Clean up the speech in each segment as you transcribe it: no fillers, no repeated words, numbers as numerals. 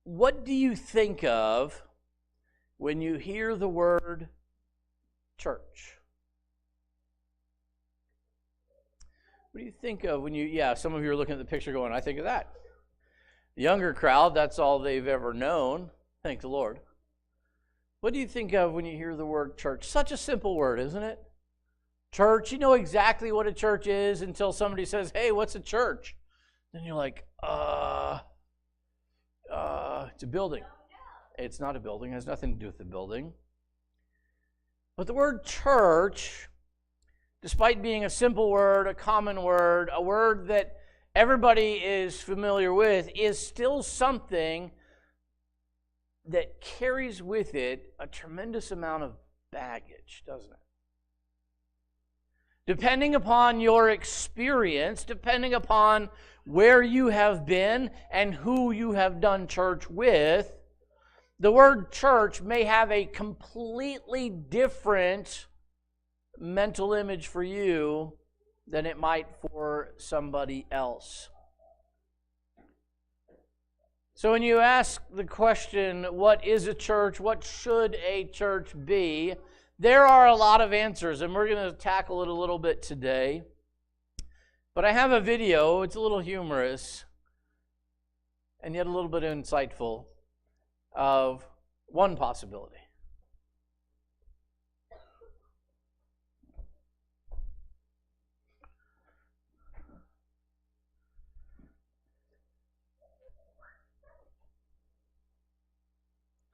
What do you think of when you hear the word church? What do you think of when some of you are looking at the picture going, I think of that. The younger crowd, that's all they've ever known. Thank the Lord. What do you think of when you hear the word church? Such a simple word, isn't it? Church, you know exactly what a church is until somebody says, hey, what's a church? Then you're like, it's a building. It's not a building. It has nothing to do with the building. But the word church, despite being a simple word, a common word, a word that everybody is familiar with, is still something that carries with it a tremendous amount of baggage, doesn't it? Depending upon your experience, depending upon where you have been and who you have done church with, the word church may have a completely different mental image for you than it might for somebody else. So when you ask the question, what is a church? What should a church be? There are a lot of answers, and we're going to tackle it a little bit today. But I have a video. It's a little humorous and yet a little bit insightful of one possibility.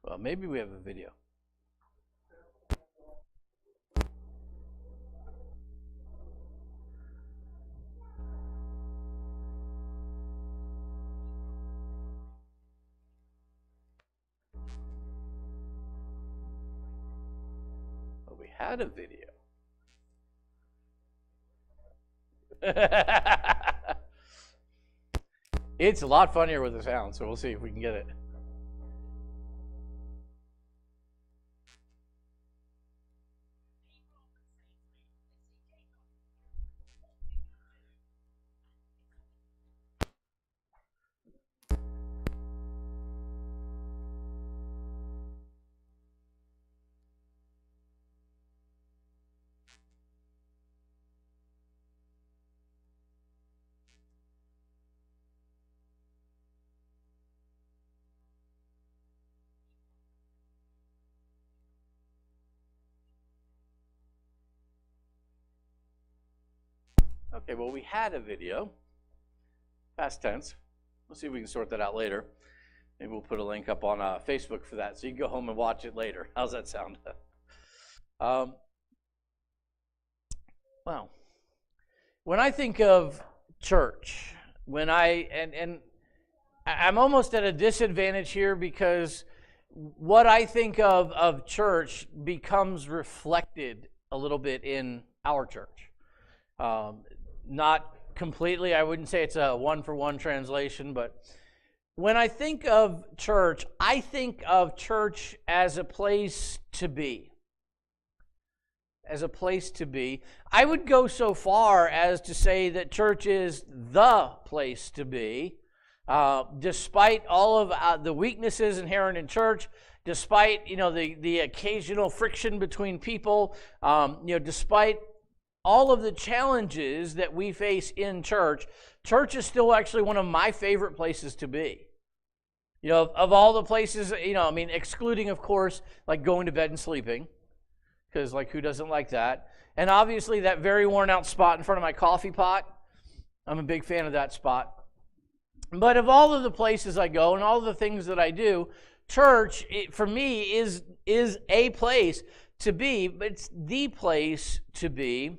Well, maybe we have a video. Well, we had a video. It's a lot funnier with the sound, so we'll see if we can get it. Okay, well, we had a video, past tense. We'll see if we can sort that out later. Maybe we'll put a link up on Facebook for that, so you can go home and watch it later. How's that sound? Wow. When I think of church, I'm almost at a disadvantage here because what I think of church becomes reflected a little bit in our church. Not completely, I wouldn't say it's a one-for-one translation, but when I think of church as a place to be. As a place to be. I would go so far as to say that church is the place to be. Despite all of the weaknesses inherent in church, despite the occasional friction between people, despite all of the challenges that we face in church, church is still actually one of my favorite places to be. Of all the places, excluding, of course, like going to bed and sleeping, because, who doesn't like that? And obviously, that very worn out spot in front of my coffee pot, I'm a big fan of that spot. But of all of the places I go and all the things that I do, church, for me, is a place to be, but it's the place to be.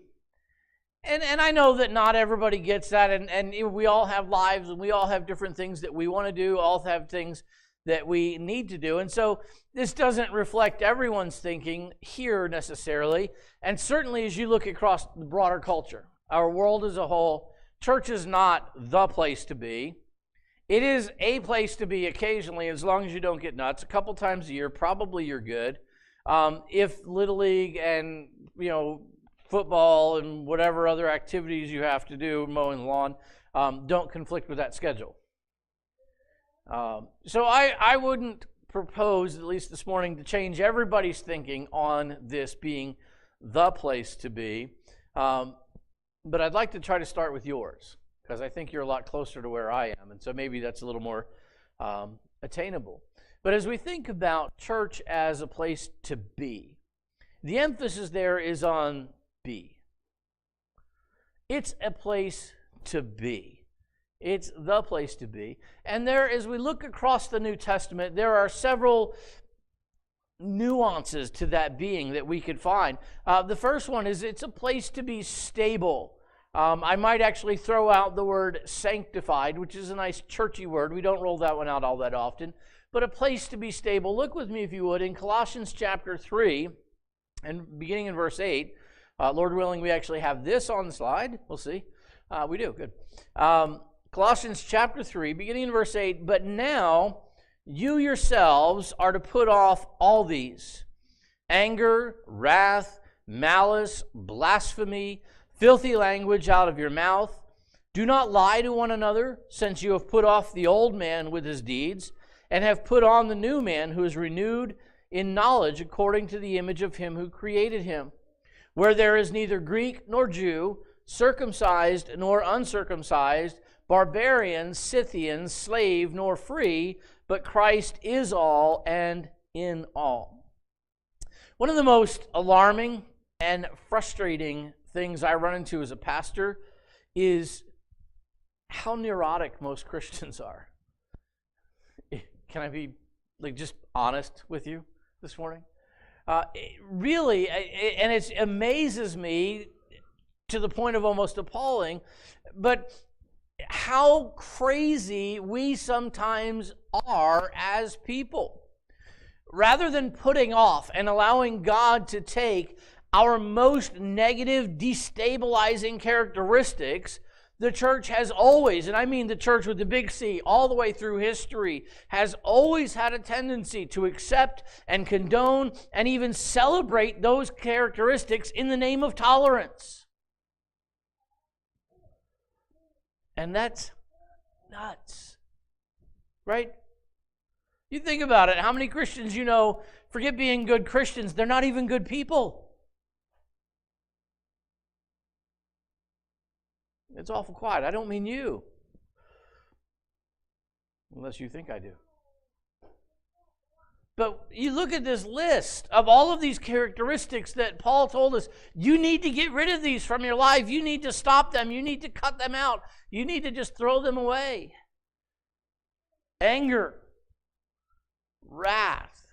And I know that not everybody gets that, and we all have lives, and we all have different things that we want to do, all have things that we need to do. And so this doesn't reflect everyone's thinking here necessarily, and certainly as you look across the broader culture, our world as a whole, church is not the place to be. It is a place to be occasionally, as long as you don't get nuts. A couple times a year, probably you're good. If Little League and, football and whatever other activities you have to do, mowing the lawn, don't conflict with that schedule. So I wouldn't propose, at least this morning, to change everybody's thinking on this being the place to be. But I'd like to try to start with yours, because I think you're a lot closer to where I am, and so maybe that's a little more attainable. But as we think about church as a place to be, the emphasis there is on be. It's a place to be. It's the place to be. And there, as we look across the New Testament, there are several nuances to that being that we could find. The first one is it's a place to be stable. I might actually throw out the word sanctified, which is a nice churchy word. We don't roll that one out all that often. But a place to be stable. Look with me, if you would, in Colossians chapter 3, and beginning in verse 8. Lord willing, we actually have this on the slide. We'll see. We do. Good. Colossians chapter 3, beginning in verse 8. But now you yourselves are to put off all these: anger, wrath, malice, blasphemy, filthy language out of your mouth. Do not lie to one another, since you have put off the old man with his deeds, and have put on the new man, who is renewed in knowledge according to the image of him who created him, where there is neither Greek nor Jew, circumcised nor uncircumcised, barbarian, Scythian, slave nor free, but Christ is all and in all. One of the most alarming and frustrating things I run into as a pastor is how neurotic most Christians are. Can I be just honest with you this morning? Really, and it amazes me to the point of almost appalling, but how crazy we sometimes are as people. Rather than putting off and allowing God to take our most negative, destabilizing characteristics, the church has always, and I mean the church with the big C, all the way through history, has always had a tendency to accept and condone and even celebrate those characteristics in the name of tolerance. And that's nuts, right? You think about it, how many Christians you know, forget being good Christians, they're not even good people. It's awful quiet. I don't mean you. Unless you think I do. But you look at this list of all of these characteristics that Paul told us, you need to get rid of these from your life. You need to stop them. You need to cut them out. You need to just throw them away. Anger. Wrath.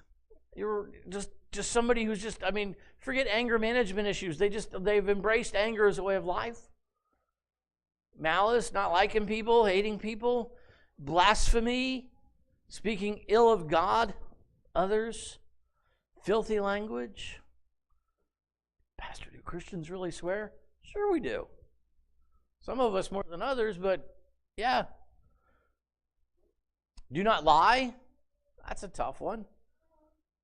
You're just somebody who's just, forget anger management issues. They've embraced anger as a way of life. Malice, not liking people, hating people. Blasphemy, speaking ill of God, others. Filthy language. Pastor, do Christians really swear? Sure we do. Some of us more than others, but yeah. Do not lie. That's a tough one.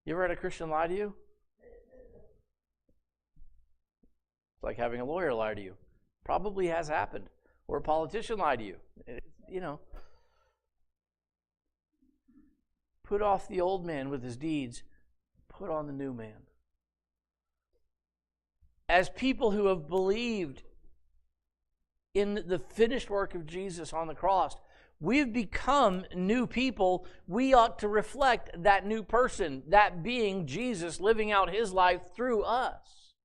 You ever had a Christian lie to you? It's like having a lawyer lie to you. Probably has happened. Or a politician lie to you. Put off the old man with his deeds. Put on the new man. As people who have believed in the finished work of Jesus on the cross, we've become new people. We ought to reflect that new person, that being Jesus living out his life through us.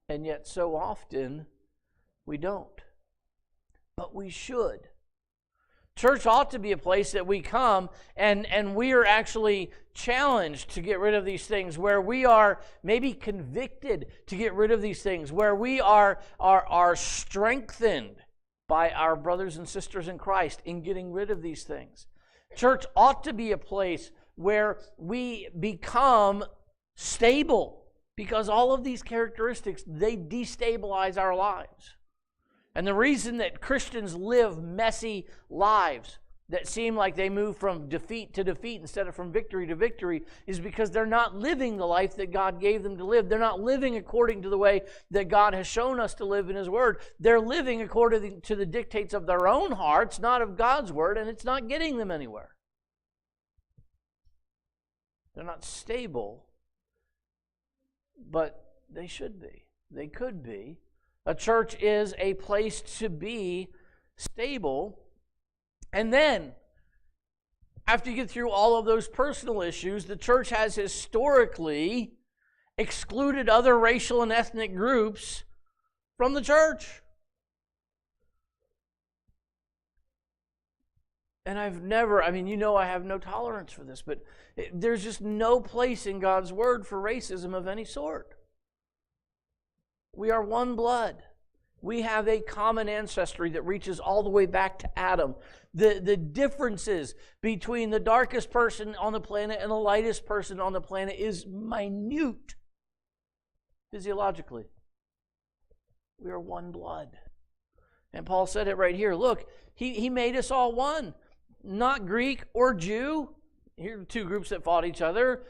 And yet so often, we don't. But we should. Church ought to be a place that we come and we are actually challenged to get rid of these things, where we are maybe convicted to get rid of these things, where we are strengthened by our brothers and sisters in Christ in getting rid of these things. Church ought to be a place where we become stable, because all of these characteristics, they destabilize our lives. And the reason that Christians live messy lives, that seem like they move from defeat to defeat instead of from victory to victory is because they're not living the life that God gave them to live. They're not living according to the way that God has shown us to live in His Word. They're living according to the dictates of their own hearts, not of God's Word, and it's not getting them anywhere. They're not stable, but they should be. They could be. A church is a place to be stable. And then, after you get through all of those personal issues, the church has historically excluded other racial and ethnic groups from the church. And I have no tolerance for this, but there's just no place in God's Word for racism of any sort. We are one blood. We have a common ancestry that reaches all the way back to Adam. The differences between the darkest person on the planet and the lightest person on the planet is minute physiologically. We are one blood. And Paul said it right here. Look, he made us all one. Not Greek or Jew. Here are two groups that fought each other.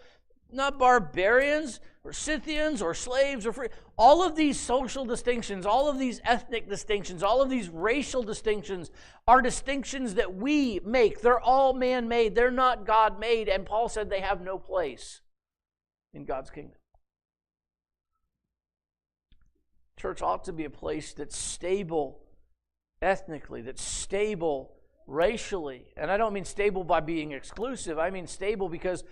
Not barbarians or Scythians or slaves or free. All of these social distinctions, all of these ethnic distinctions, all of these racial distinctions are distinctions that we make. They're all man-made. They're not God-made. And Paul said they have no place in God's kingdom. Church ought to be a place that's stable ethnically, that's stable racially. And I don't mean stable by being exclusive. I mean stable because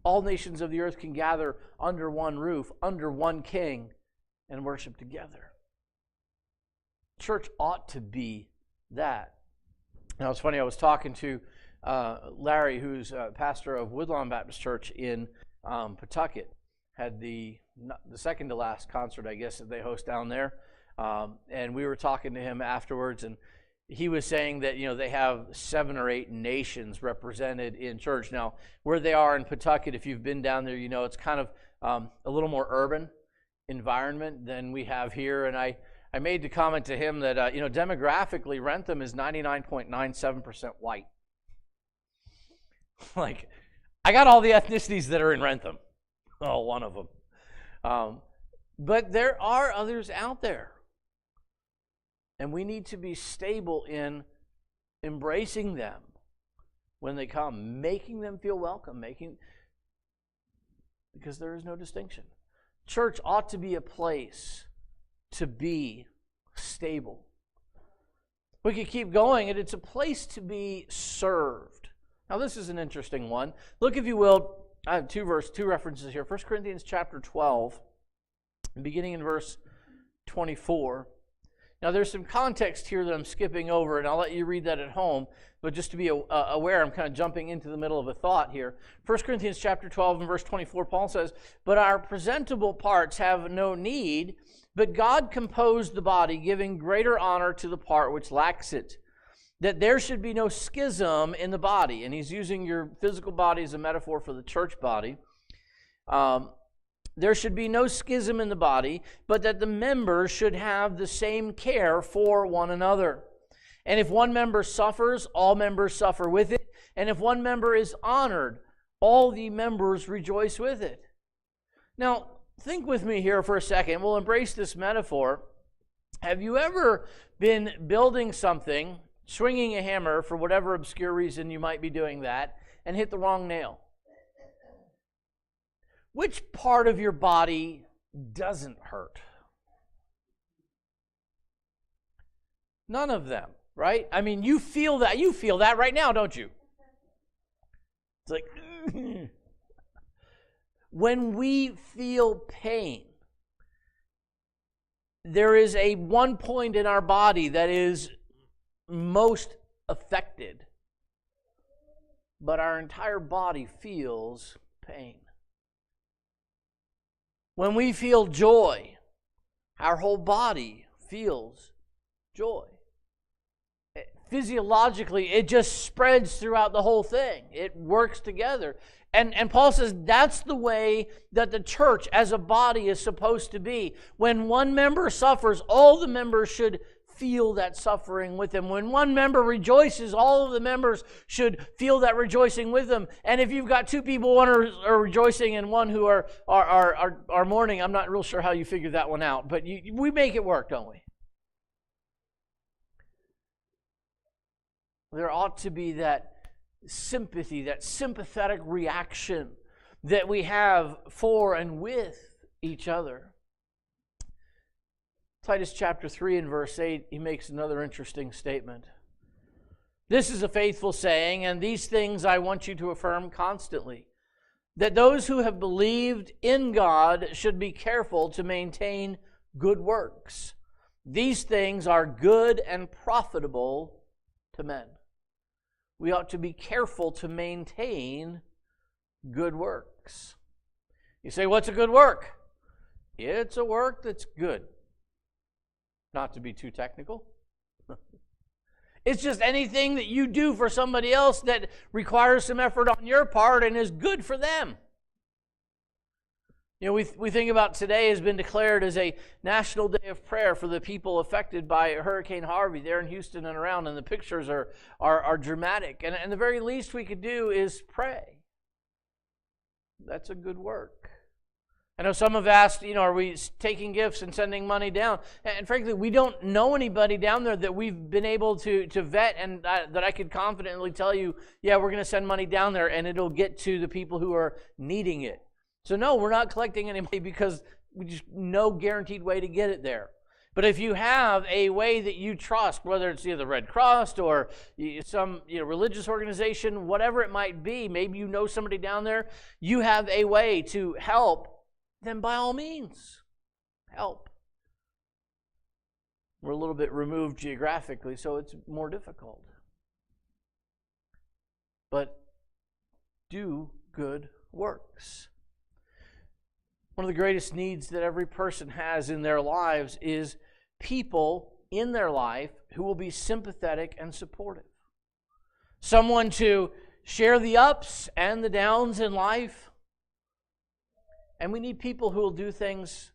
all nations of the earth can gather under one roof, under one king, and worship together. Church ought to be that. Now, it's funny, I was talking to Larry, who's pastor of Woodlawn Baptist Church in Pawtucket. Had the second to last concert, I guess, that they host down there. And we were talking to him afterwards, and he was saying that, they have 7 or 8 nations represented in church. Now, where they are in Pawtucket, if you've been down there, it's kind of a little more urban environment than we have here. And I made the comment to him that, demographically, Rentham is 99.97% white. Like, I got all the ethnicities that are in Rentham. Oh, one of them. But there are others out there. And we need to be stable in embracing them when they come, making them feel welcome, because there is no distinction. Church ought to be a place to be stable. We could keep going, and it's a place to be served. Now, this is an interesting one. Look, if you will, I have two references here. 1 Corinthians chapter 12, beginning in verse 24. Now, there's some context here that I'm skipping over, and I'll let you read that at home. But just to be aware, I'm kind of jumping into the middle of a thought here. 1 Corinthians chapter 12 and verse 24, Paul says, "But our presentable parts have no need, but God composed the body, giving greater honor to the part which lacks it, that there should be no schism in the body." And he's using your physical body as a metaphor for the church body. There should be no schism in the body, but that the members should have the same care for one another. And if one member suffers, all members suffer with it. And if one member is honored, all the members rejoice with it. Now, think with me here for a second. We'll embrace this metaphor. Have you ever been building something, swinging a hammer for whatever obscure reason you might be doing that, and hit the wrong nail? Which part of your body doesn't hurt? None of them, right? I mean, you feel that. You feel that right now, don't you? It's like, when we feel pain, there is a one point in our body that is most affected, but our entire body feels pain. When we feel joy, our whole body feels joy. Physiologically, it just spreads throughout the whole thing. It works together. And Paul says that's the way that the church as a body is supposed to be. When one member suffers, all the members should feel that suffering with them. When one member rejoices, all of the members should feel that rejoicing with them. And if you've got two people, one are rejoicing and one who are mourning, I'm not real sure how you figure that one out. But we make it work, don't we? There ought to be that sympathy, that sympathetic reaction that we have for and with each other. Titus chapter 3 and verse 8, he makes another interesting statement. This is a faithful saying, and these things I want you to affirm constantly, that those who have believed in God should be careful to maintain good works. These things are good and profitable to men. We ought to be careful to maintain good works. You say, what's a good work? It's a work that's good. Not to be too technical. It's just anything that you do for somebody else that requires some effort on your part and is good for them. You know, we think about today has been declared as a national day of prayer for the people affected by Hurricane Harvey there in Houston and around, and the pictures are dramatic. And the very least we could do is pray. That's a good work. I know some have asked, are we taking gifts and sending money down? And frankly, we don't know anybody down there that we've been able to vet and that I could confidently tell you, yeah, we're going to send money down there and it'll get to the people who are needing it. So no, we're not collecting any money because we just no guaranteed way to get it there. But if you have a way that you trust, whether it's the Red Cross or some religious organization, whatever it might be, maybe you know somebody down there, you have a way to help, then by all means, help. We're a little bit removed geographically, so it's more difficult. But do good works. One of the greatest needs that every person has in their lives is people in their life who will be sympathetic and supportive. Someone to share the ups and the downs in life. And we need people who will do things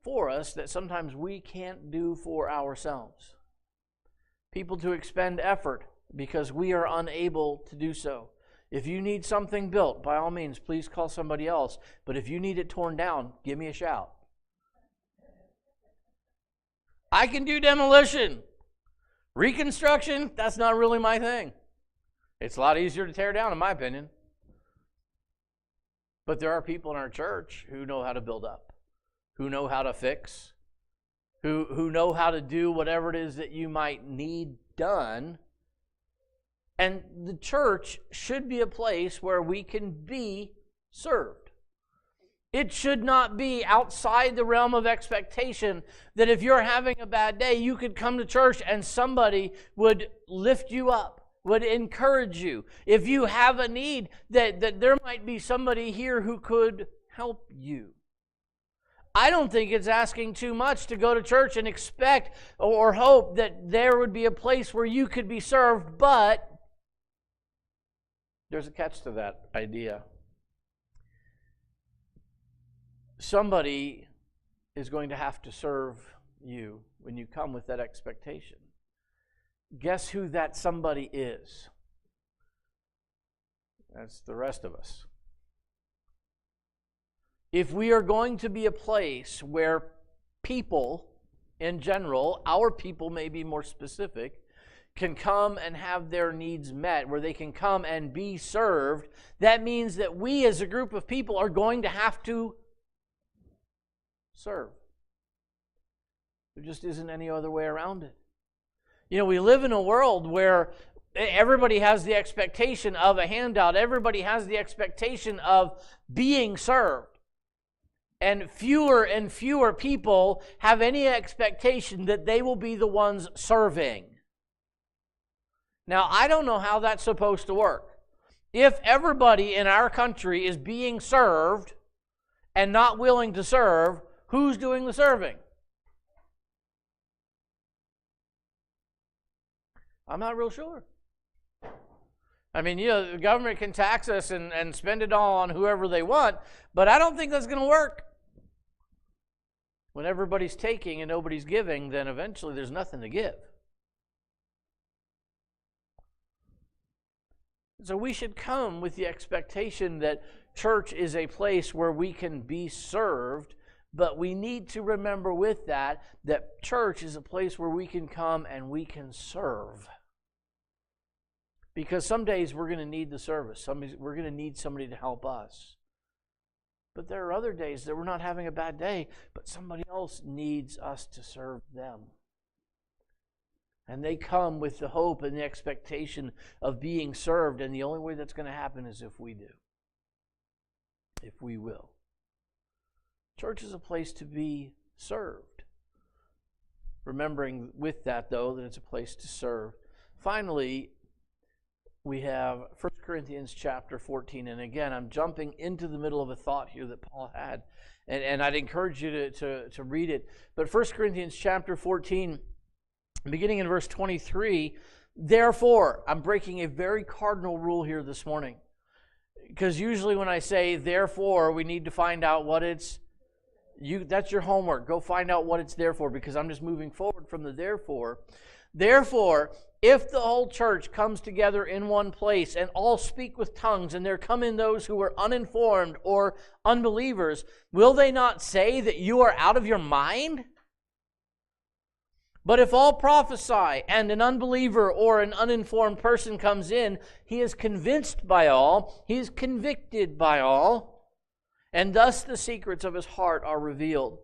for us that sometimes we can't do for ourselves. People to expend effort because we are unable to do so. If you need something built, by all means, please call somebody else. But if you need it torn down, give me a shout. I can do demolition. Reconstruction, that's not really my thing. It's a lot easier to tear down, in my opinion. But there are people in our church who know how to build up, who know how to fix, who know how to do whatever it is that you might need done. And the church should be a place where we can be served. It should not be outside the realm of expectation that if you're having a bad day, you could come to church and somebody would lift you up, would encourage you. If you have a need, that there might be somebody here who could help you. I don't think it's asking too much to go to church and expect or hope that there would be a place where you could be served, but there's a catch to that idea. Somebody is going to have to serve you when you come with that expectation. Guess who that somebody is? That's the rest of us. If we are going to be a place where people in general, our people may be more specific, can come and have their needs met, where they can come and be served, that means that we as a group of people are going to have to serve. There just isn't any other way around it. We live in a world where everybody has the expectation of a handout. Everybody has the expectation of being served. And fewer people have any expectation that they will be the ones serving. Now, I don't know how that's supposed to work. If everybody in our country is being served and not willing to serve, who's doing the serving? I'm not real sure. I mean, the government can tax us and spend it all on whoever they want, but I don't think that's going to work. When everybody's taking and nobody's giving, then eventually there's nothing to give. So we should come with the expectation that church is a place where we can be served, but we need to remember with that church is a place where we can come and we can serve. Because some days we're going to need the service. We're going to need somebody to help us. But there are other days that we're not having a bad day, but somebody else needs us to serve them. And they come with the hope and the expectation of being served, and the only way that's going to happen is if we do. If we will. Church is a place to be served. Remembering with that, though, that it's a place to serve. Finally, we have 1 Corinthians chapter 14. And again, I'm jumping into the middle of a thought here that Paul had. And I'd encourage you to read it. But 1 Corinthians chapter 14, beginning in verse 23, therefore, I'm breaking a very cardinal rule here this morning. Because usually when I say therefore, we need to find out what it's... that's your homework. Go find out what it's there for, because I'm just moving forward from the therefore. Therefore, if the whole church comes together in one place and all speak with tongues, and there come in those who are uninformed or unbelievers, will they not say that you are out of your mind? But if all prophesy, and an unbeliever or an uninformed person comes in, he is convinced by all, he is convicted by all, and thus the secrets of his heart are revealed.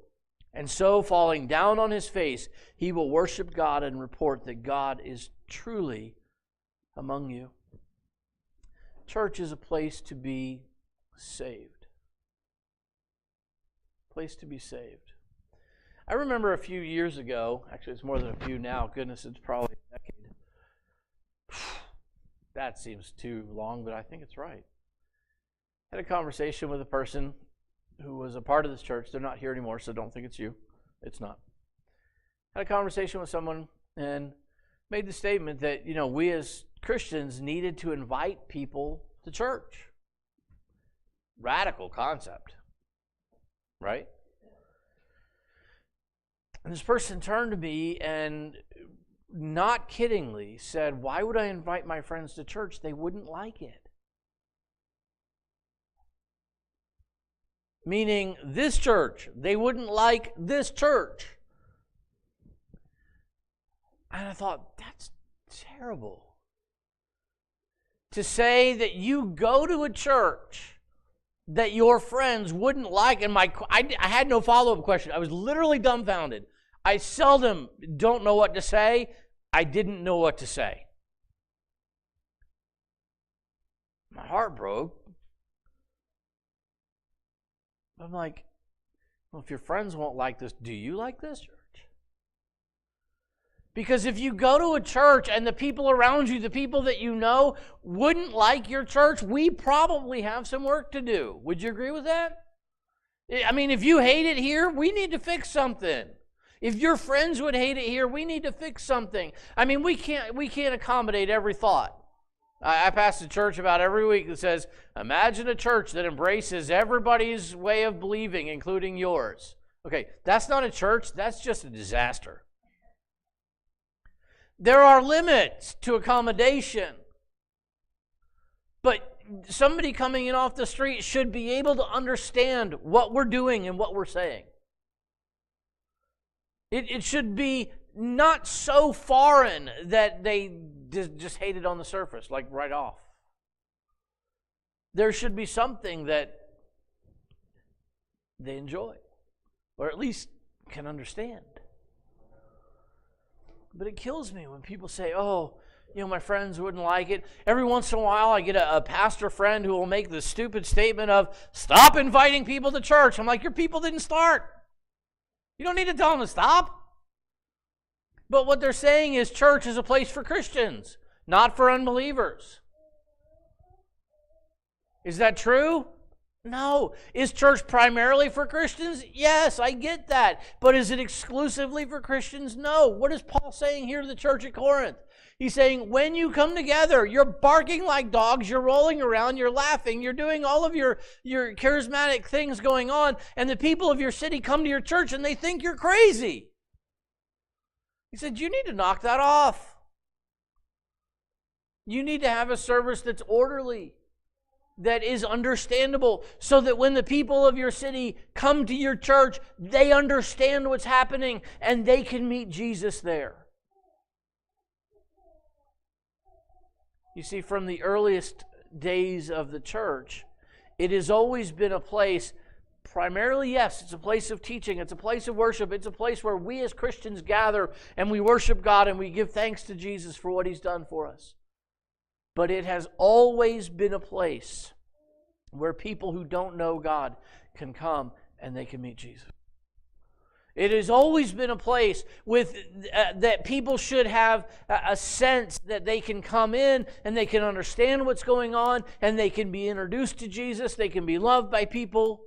And so, falling down on his face, he will worship God and report that God is truly among you. Church is a place to be saved. Place to be saved. I remember a few years ago, actually it's more than a few now, goodness, it's probably a decade. That seems too long, but I think it's right. I had a conversation with a person who was a part of this church. They're not here anymore, so don't think it's you. It's not. I had a conversation with someone and made the statement that, we as Christians needed to invite people to church. Radical concept, right? And this person turned to me and, not kiddingly, said, why would I invite my friends to church? They wouldn't like it. Meaning this church. They wouldn't like this church. And I thought, that's terrible. To say that you go to a church that your friends wouldn't like, and I had no follow-up question. I was literally dumbfounded. I seldom don't know what to say. I didn't know what to say. My heart broke. I'm like, well, if your friends won't like this, do you like this church? Because if you go to a church and the people around you, the people that you know, wouldn't like your church, we probably have some work to do. Would you agree with that? I mean, if you hate it here, we need to fix something. If your friends would hate it here, we need to fix something. I mean, we can't accommodate every thought. I pass a church about every week that says, imagine a church that embraces everybody's way of believing, including yours. Okay, that's not a church. That's just a disaster. There are limits to accommodation. But somebody coming in off the street should be able to understand what we're doing and what we're saying. It should be not so foreign that they just hate it on the surface, like right off. There should be something that they enjoy, or at least can understand. But it kills me when people say, my friends wouldn't like it. Every once in a while, I get a pastor friend who will make the stupid statement of, stop inviting people to church. I'm like, your people didn't start. You don't need to tell them to stop. But what they're saying is church is a place for Christians, not for unbelievers. Is that true? No. Is church primarily for Christians? Yes, I get that. But is it exclusively for Christians? No. What is Paul saying here to the church at Corinth? He's saying, when you come together, you're barking like dogs, you're rolling around, you're laughing, you're doing all of your charismatic things going on, and the people of your city come to your church and they think you're crazy. He said, you need to knock that off. You need to have a service that's orderly, that is understandable, so that when the people of your city come to your church, they understand what's happening and they can meet Jesus there. You see, from the earliest days of the church, it has always been a place, primarily, yes, it's a place of teaching, it's a place of worship, it's a place where we as Christians gather and we worship God and we give thanks to Jesus for what He's done for us. But it has always been a place where people who don't know God can come and they can meet Jesus. It has always been a place that people should have a sense that they can come in and they can understand what's going on and they can be introduced to Jesus, they can be loved by people.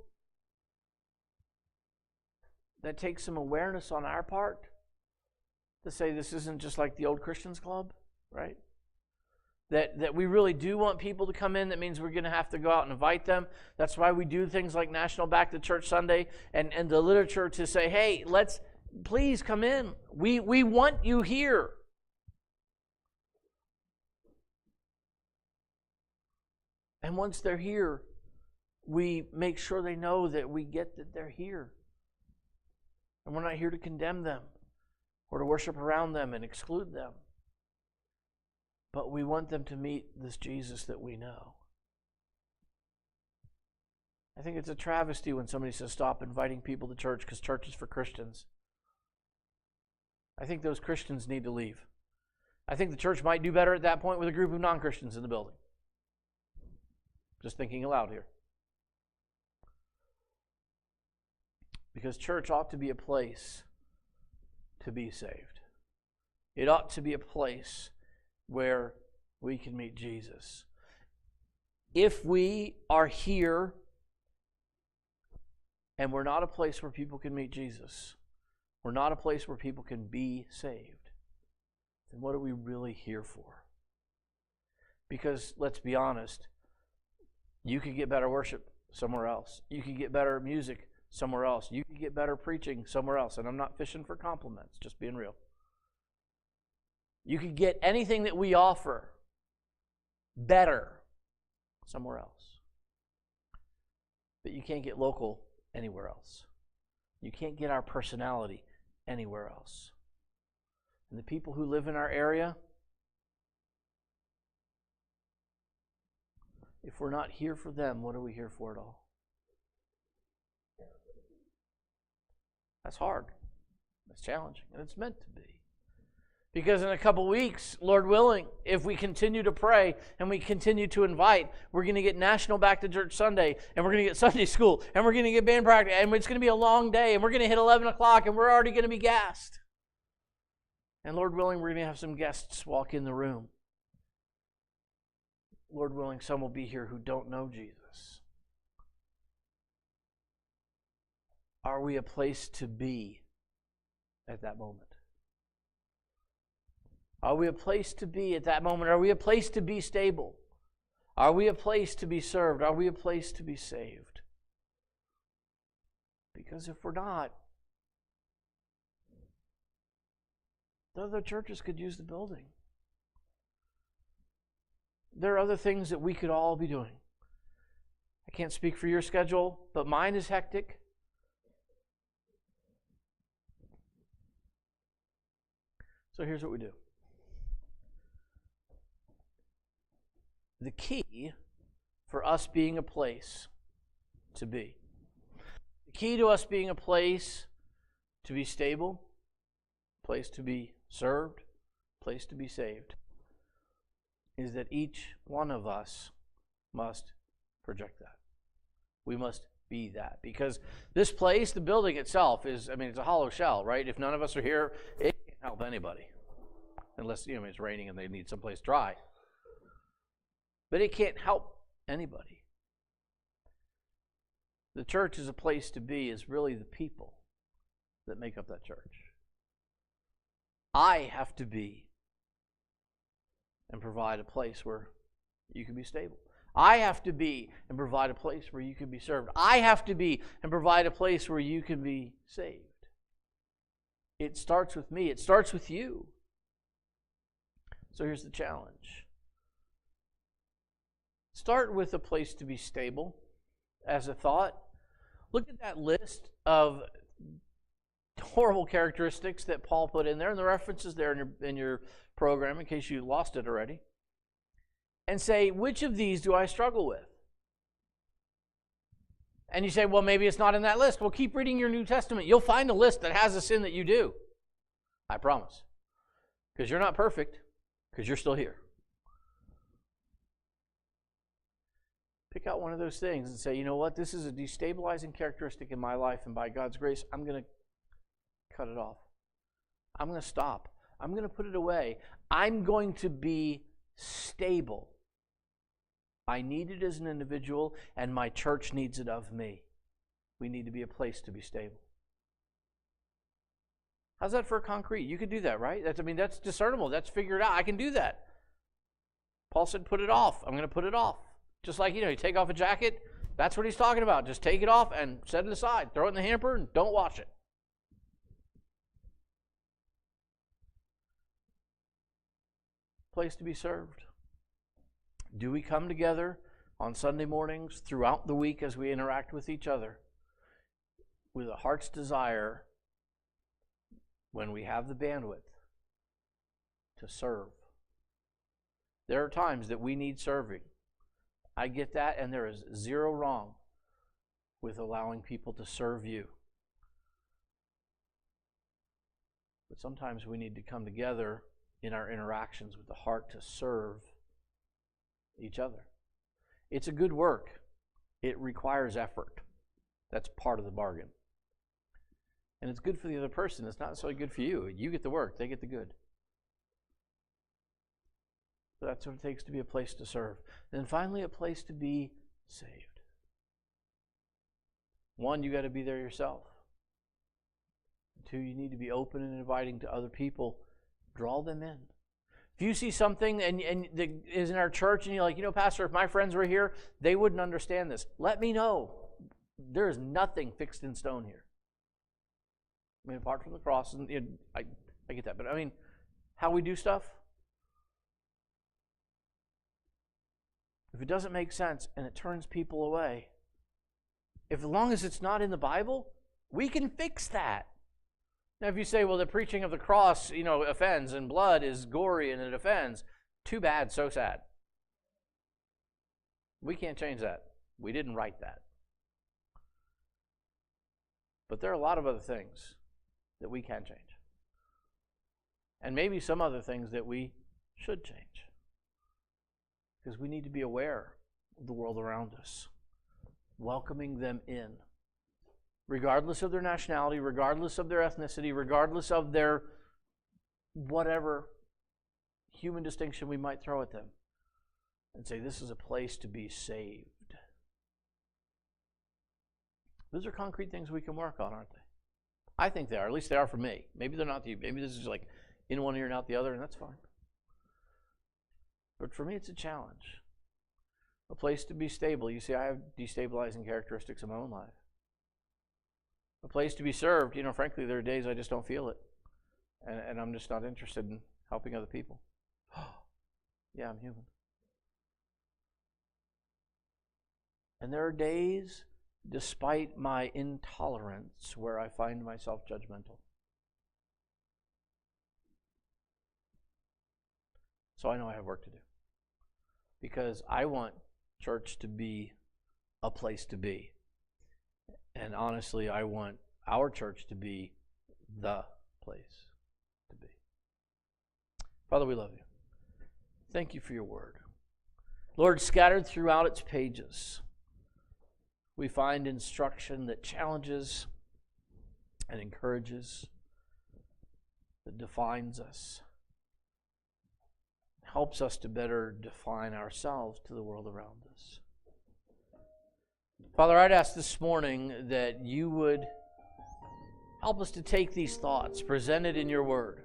That takes some awareness on our part to say this isn't just like the old Christians Club, right? That we really do want people to come in. That means we're going to have to go out and invite them. That's why we do things like National Back to Church Sunday and the literature to say, hey, please come in. We want you here. And once they're here, we make sure they know that we get that they're here. And we're not here to condemn them or to worship around them and exclude them. But we want them to meet this Jesus that we know. I think it's a travesty when somebody says stop inviting people to church because church is for Christians. I think those Christians need to leave. I think the church might do better at that point with a group of non-Christians in the building. Just thinking aloud here. Because church ought to be a place to be saved. It ought to be a place where we can meet Jesus. If we are here and we're not a place where people can meet Jesus, we're not a place where people can be saved, then what are we really here for? Because let's be honest, you could get better worship somewhere else. You could get better music somewhere else. You could get better preaching somewhere else. And I'm not fishing for compliments, just being real. You could get anything that we offer better somewhere else. But you can't get local anywhere else. You can't get our personality anywhere else. And the people who live in our area, if we're not here for them, what are we here for at all? That's hard. That's challenging. And it's meant to be. Because in a couple weeks, Lord willing, if we continue to pray and we continue to invite, we're going to get National Back to Church Sunday, and we're going to get Sunday school, and we're going to get band practice, and it's going to be a long day, and we're going to hit 11 o'clock, and we're already going to be gassed. And Lord willing, we're going to have some guests walk in the room. Lord willing, some will be here who don't know Jesus. Are we a place to be at that moment? Are we a place to be at that moment? Are we a place to be stable? Are we a place to be served? Are we a place to be saved? Because if we're not, the other churches could use the building. There are other things that we could all be doing. I can't speak for your schedule, but mine is hectic. So here's what we do. The key for us being a place to be, the key to us being a place to be stable, place to be served, place to be saved, is that each one of us must project that. We must be that. Because this place, the building itself, it's a hollow shell, right? If none of us are here, it can't help anybody. Unless, it's raining and they need someplace dry. But it can't help anybody. The church is a place to be is really the people that make up that church. I have to be and provide a place where you can be stable. I have to be and provide a place where you can be served. I have to be and provide a place where you can be saved. It starts with me. It starts with you. So here's the challenge. Start with a place to be stable as a thought. Look at that list of horrible characteristics that Paul put in there, and the references there in your program in case you lost it already. And say, which of these do I struggle with? And you say, well, maybe it's not in that list. Well, keep reading your New Testament. You'll find a list that has a sin that you do. I promise. Because you're not perfect, because you're still here. Pick out one of those things and say, you know what, this is a destabilizing characteristic in my life, and by God's grace, I'm going to cut it off. I'm going to stop. I'm going to put it away. I'm going to be stable. I need it as an individual, and my church needs it of me. We need to be a place to be stable. How's that for concrete? You could do that, right? That's discernible. That's figured out. I can do that. Paul said, put it off. I'm going to put it off. Just like, you take off a jacket. That's what he's talking about. Just take it off and set it aside. Throw it in the hamper and don't wash it. Place to be served. Do we come together on Sunday mornings throughout the week as we interact with each other with a heart's desire, when we have the bandwidth, to serve? There are times that we need serving. I get that, and there is zero wrong with allowing people to serve you. But sometimes we need to come together in our interactions with the heart to serve each other. It's a good work. It requires effort. That's part of the bargain. And it's good for the other person. It's not necessarily good for you. You get the work. They get the good. So that's what it takes to be a place to serve. And then finally, a place to be saved. One, you got to be there yourself. Two, you need to be open and inviting to other people. Draw them in. If you see something and that is in our church and you're like, Pastor, if my friends were here, they wouldn't understand this. Let me know. There is nothing fixed in stone here. Apart from the cross, and I get that, but how we do stuff, if it doesn't make sense and it turns people away, as long as it's not in the Bible, we can fix that. Now, if you say, well, the preaching of the cross, offends, and blood is gory and it offends, too bad, so sad. We can't change that. We didn't write that. But there are a lot of other things that we can change. And maybe some other things that we should change. Because we need to be aware of the world around us, welcoming them in. Regardless of their nationality, regardless of their ethnicity, regardless of their whatever human distinction we might throw at them, and say, this is a place to be saved. Those are concrete things we can work on, aren't they? I think they are. At least they are for me. Maybe they're not to you. Maybe this is like in one ear and out the other, and that's fine. But for me, it's a challenge. A place to be stable. You see, I have destabilizing characteristics in my own life. A place to be served. Frankly, there are days I just don't feel it. And I'm just not interested in helping other people. Yeah, I'm human. And there are days, despite my intolerance, where I find myself judgmental. So I know I have work to do. Because I want church to be a place to be. And honestly, I want our church to be the place to be. Father, we love you. Thank you for your word. Lord, scattered throughout its pages, we find instruction that challenges and encourages, that defines us, helps us to better define ourselves to the world around us. Father, I'd ask this morning that you would help us to take these thoughts presented in your word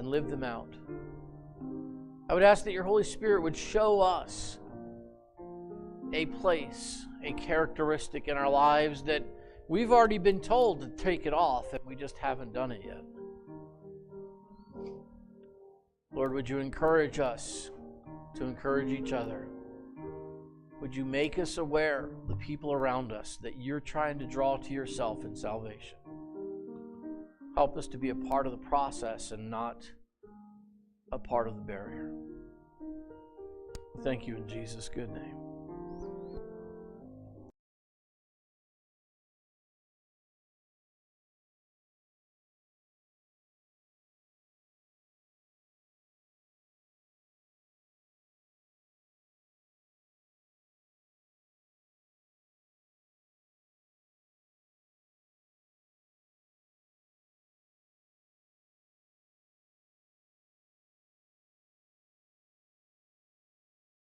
and live them out. I would ask that your Holy Spirit would show us a place, a characteristic in our lives that we've already been told to take it off, and we just haven't done it yet. Lord, would you encourage us to encourage each other? Would you make us aware, the people around us, that you're trying to draw to yourself in salvation? Help us to be a part of the process and not a part of the barrier. Thank you in Jesus' good name.